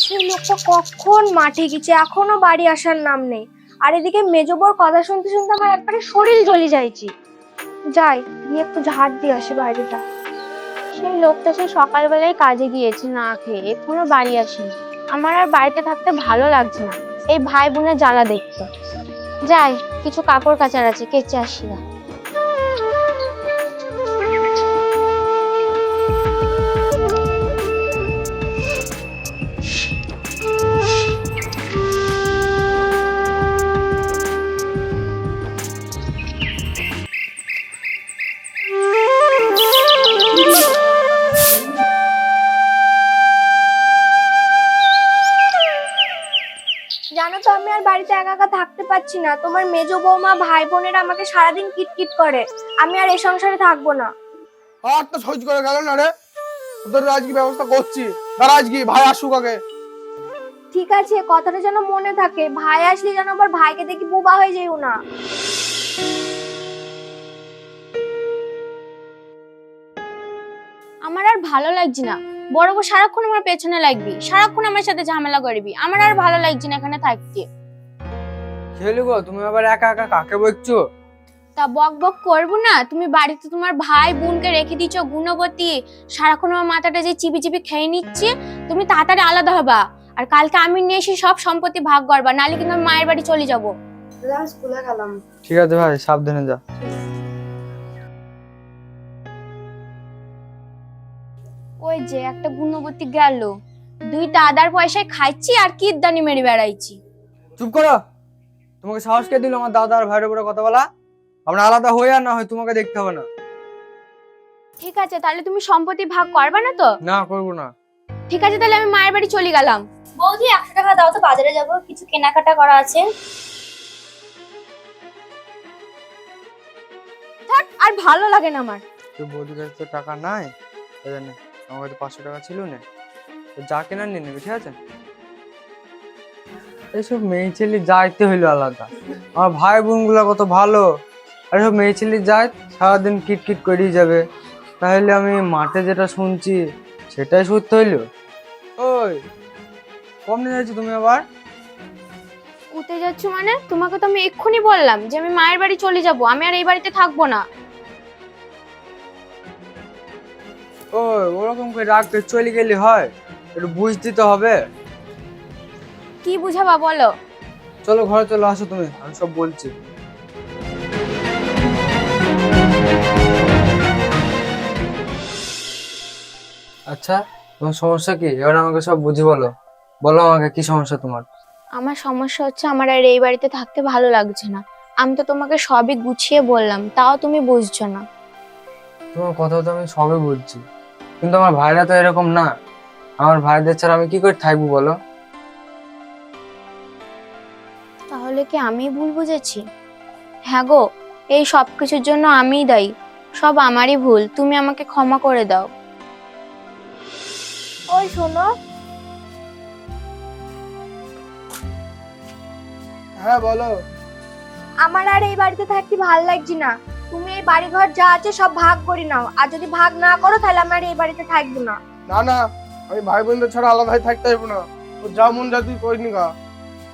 সেই লোকটা কখন মাঠে গেছে, এখনো বাড়ি আসার নাম নেই। আর এদিকে মেজো বউর কথা শুনতে শুনতে আমার একবারে শরীর জ্বলে যাইছি। যাই গিয়ে একটু ঝাড় দিয়ে আসি বাড়িটা। সেই লোকটা সেই সকালবেলায় কাজে গিয়েছে না খেয়ে, এখনো বাড়ি আসেনি। আমার আর বাড়িতে থাকতে ভালো লাগছে না, এই ভাই বোনের জ্বালা দেখতে। যাই, কিছু কাপড় কাচার আছে, কেচে আসি না। জানো তো আমি আর বাড়িতে একা একা থাকতে পারছি না। তোমার মেজো বৌমা ভাই বোনেরা আমাকে সারাদিন কিটকিট করে। আমি আর এই সংসারে থাকবো না। আর তো সহ্য করে গেল না রে, তোদের আজকে ব্যবস্থা করছি। দাঁড়া, আজকে ভাই আসুক আগে। ঠিক আছে, কথাটা যেন মনে থাকে। ভাই আসলে যেন আবার ভাইকে দেখি বোবা হয়ে যেও না। আমার আর ভালো লাগছে না, বড় বউ সারাক্ষণ আমার পেছনে লাগবি, সারাক্ষণ আমার সাথে ঝামেলা করবি। আমার আর ভালো লাগছে না এখানে থাকতে। খেলে গো, তুমি আবার একা একা কাকে বকছো? তা বক বক করবো না? তুমি বাড়িতে তোমার ভাই বোনকে রেখে দিচ্ছ গুণবতী, সারাক্ষণ আমার মাথাটা যে চিবি চিবি খেয়ে নিচ্ছে। তুমি তাড়াতাড়ি আলাদা হবা, আর কালকে আমি নিয়ে এসে সব সম্পত্তি ভাগ করবা, নাহলে কিন্তু আমি মায়ের বাড়ি চলে যাবো। আমি স্কুলে গেলাম। ঠিক আছে ভাই, সাবধানে যা। ওই যে একটা গুণবতী গেল, দুই দাদার পয়সায় খাইছি আর কিদ্দানি মেরে বেড়াইছি। চুপ করো। তোমাকে সাহস কে দিল আমার দাদা আর ভাইয়ের উপরে কথা বলা? আমরা আলাদা হই আর না হয় তোমাকে দেখতে হবে না। ঠিক আছে, তাহলে তুমি সম্পত্তি ভাগ করবা না তো? না, করবো না। ঠিক আছে, তাহলে আমি মায়ের বাড়ি চলে গেলাম। বৌদি 100 টাকা দাও তো, বাজারে যাব, কিছু কেনাকাটা করা আছে। থাক, আর ভালো লাগে না আমার। তুই বৌদির কাছে তো টাকা নাই, তাই জন্য আমার কাছে 500 টাকা ছিল না, তো যা কেনার নিয়ে নেবে, ঠিক আছে? এইসব মেয়ে ছেলে যাইতে হইলো আলাদা। আমার ভাই বোন গুলা কত ভালো, আর সব মেয়ে ছেলে যায় সারাদিন কিটকিট করেই যাবে। তাহলে আমি মাঠে যেটা শুনছি সেটাই সত্য হইলো। ওই কম নিয়ে যাচ্ছ তুমি আবার? কোথায় যাচ্ছ মানে? তোমাকে তো আমি এক্ষুনি বললাম যে আমি মায়ের বাড়ি চলে যাব, আমি আর এই বাড়িতে থাকবো না। ওই ওরকম করে রাগ করে চলে গেলে হয়? একটু বুঝতে তো হবে। কি বুঝাবা বলো? চলো ঘরে চলো, আসো তুমি, আমি সব বলছি। আচ্ছা, তোমার সমস্যা কি? এবার আমাকে সব বুঝি বলো। বলো আমাকে, কি সমস্যা তোমার? আমার সমস্যা হচ্ছে আমার আর এই বাড়িতে থাকতে ভালো লাগছে না। আমি তো তোমাকে সবই গুছিয়ে বললাম, তাও তুমি বুঝছো না। তোমার কথা তো আমি সবই বুঝছি, কিন্তু আমার ভাইরা তো এরকম না। আমার ভাইদের ছাড়া আমি কি করে থাকবো বলো? তাহলে কি আমি ভুল বুঝেছি? হ্যাঁ গো, এই সব কিছুর জন্য আমিই দায়ী। সব আমারই ভুল, তুমি আমাকে ক্ষমা করে দাও। ওই শোনো, হ্যাঁ বলো। আমার আর এই বাড়িতে থাকতে ভাল লাগছে না। তুমি এই বাড়ি ঘর যা আছে সব ভাগ করে নাও, আর যদি ভাগ না করো তাহলে আমি আর এই বাড়িতে থাকবো না। না না, আমি ভাই বোনদের ছাড়া আলাদা হয়ে থাকতে পারবো না। ও যা মন যা তুই করিনি গা।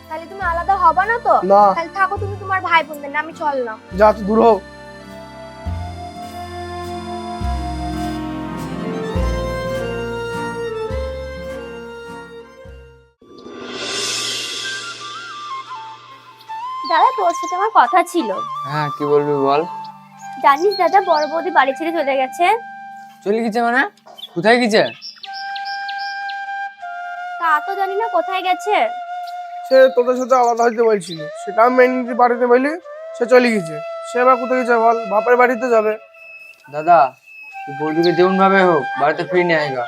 তাহলে তুমি আলাদা হবা না তো? না, তাহলে থাকো তুমি তোমার ভাই বোনদের না, আমি চললাম। যা তুই দূর হও। দাদা, তোর সাথে আমার কথা ছিল। হ্যাঁ, কি বলবি বল। জানিস দাদা, বড় বৌদি বাড়ি ছেড়ে চলে গেছে। চলে গেছে মানে? কোথায় গেছে? তা তো জানি না কোথায় গেছে। সে তোদের সাথে আলাদা হইতে বলছিল, সেটা আমি মেনে নিতে পারিনি বলি সে চলে গেছে। সে আবার কোথায় গেছে বল? বাপের বাড়িতে যাবে। দাদা, তুই বৌদিকে যেমন ভাবে হোক বাড়িতে ফিরে নিয়ে আয়গা।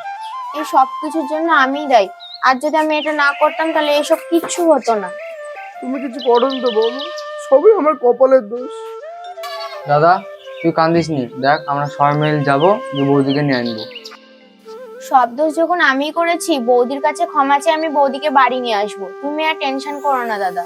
এই সব কিছুর জন্য আমিই দায়ী, আর যদি আমি এটা না করতাম তাহলে এসব কিচ্ছু হতো না। তুমি কিছু করো তো বৌমা, সবই আমার কপালের দোষ। দাদা, তুই কান্দিস নি, দেখ আমরা সবাই মিলে যাবো, গিয়ে বৌদিকে নিয়ে আনবো। সব দোষ যখন আমিই করেছি, বৌদির কাছে ক্ষমা চেয়ে আমি বৌদিকে বাড়ি নিয়ে আসবো। তুমি আর টেনশন করো না দাদা।